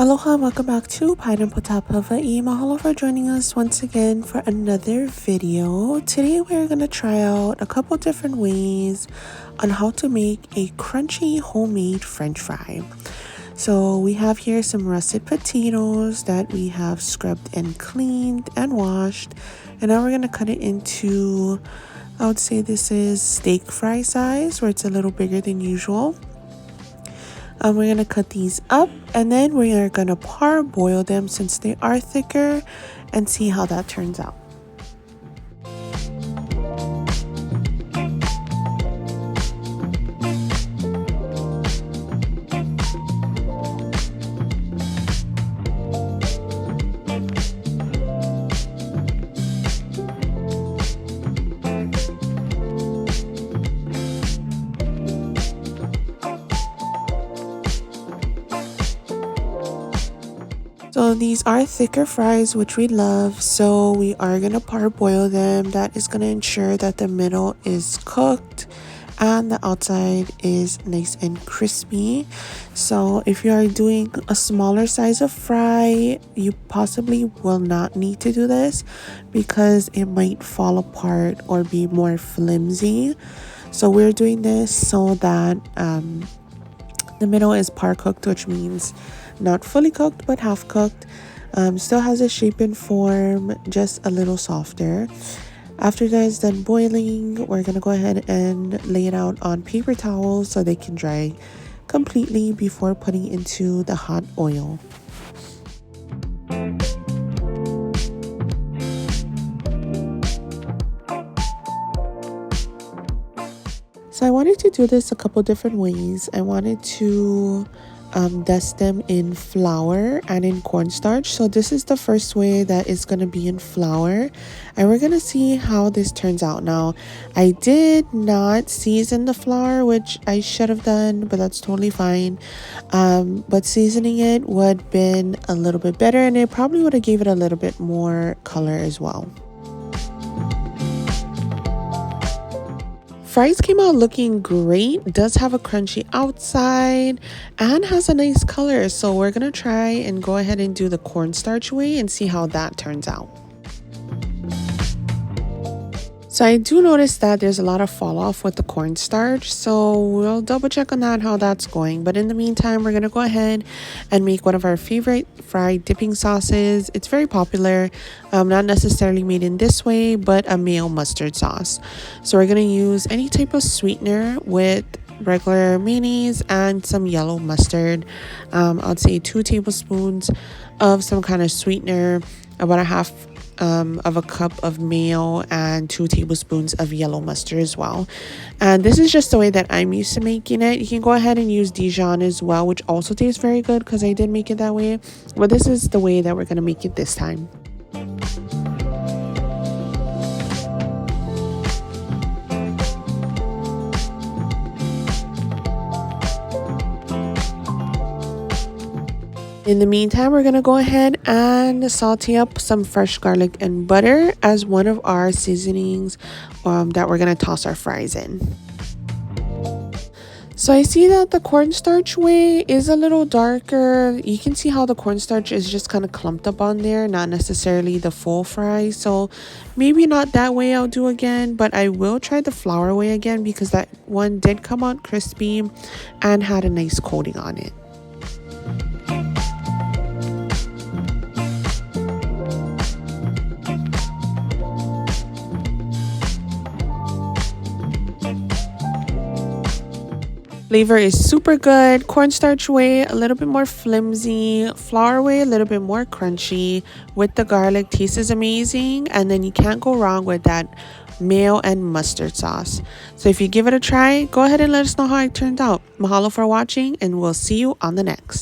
Aloha, welcome back to Pineapple Hawaii. Mahalo for joining us once again for another video. Today we're going to try out a couple different ways on how to make a crunchy homemade french fry. So we have here some russet potatoes that we have scrubbed and cleaned and washed. And now we're going to cut it into, I would say this is steak fry size, where it's a little bigger than usual. We're going to cut these up and then we are going to parboil them since they are thicker and see how that turns out. So these are thicker fries, which we love, so we are going to parboil them. That is going to ensure that the middle is cooked and the outside is nice and crispy. So if you are doing a smaller size of fry, you possibly will not need to do this because it might fall apart or be more flimsy. So we're doing this so that the middle is par cooked, which means not fully cooked but half cooked. Still has a shape and form, just a little softer. After that is done boiling, we're gonna go ahead and lay it out on paper towels so they can dry completely before putting into the hot oil. So I wanted to do this a couple different ways. I wanted to dust them in flour and in cornstarch. So this is the first way that is going to be in flour, and we're going to see how this turns out. Now, I did not season the flour, which I should have done, but that's totally fine. But seasoning it would have been a little bit better, and it probably would have gave it a little bit more color as well. Fries came out looking great. It does have a crunchy outside and has a nice color. So we're going to try and go ahead and do the cornstarch way and see how that turns out. So I do notice that there's a lot of fall off with the cornstarch, so we'll double check on that, how that's going. But in the meantime, we're going to go ahead and make one of our favorite fried dipping sauces. It's very popular, not necessarily made in this way, but a mayo mustard sauce. So we're going to use any type of sweetener with regular mayonnaise and some yellow mustard. I'd say 2 tablespoons of some kind of sweetener, about a half of a cup of mayo, and 2 tablespoons of yellow mustard as well. And this is just the way that I'm used to making it. You can go ahead and use Dijon as well, which also tastes very good because I did make it that way. But this is the way that we're going to make it this time. In the meantime, we're going to go ahead and saute up some fresh garlic and butter as one of our seasonings that we're going to toss our fries in. So I see that the cornstarch way is a little darker. You can see how the cornstarch is just kind of clumped up on there, not necessarily the full fry. So maybe not that way I'll do again, but I will try the flour way again because that one did come out crispy and had a nice coating on it. Flavor is super good. Cornstarch way, a little bit more flimsy. Flour way, a little bit more crunchy. With the garlic, taste is amazing. And then you can't go wrong with that mayo and mustard sauce. So if you give it a try, go ahead and let us know how it turned out. Mahalo for watching, and we'll see you on the next.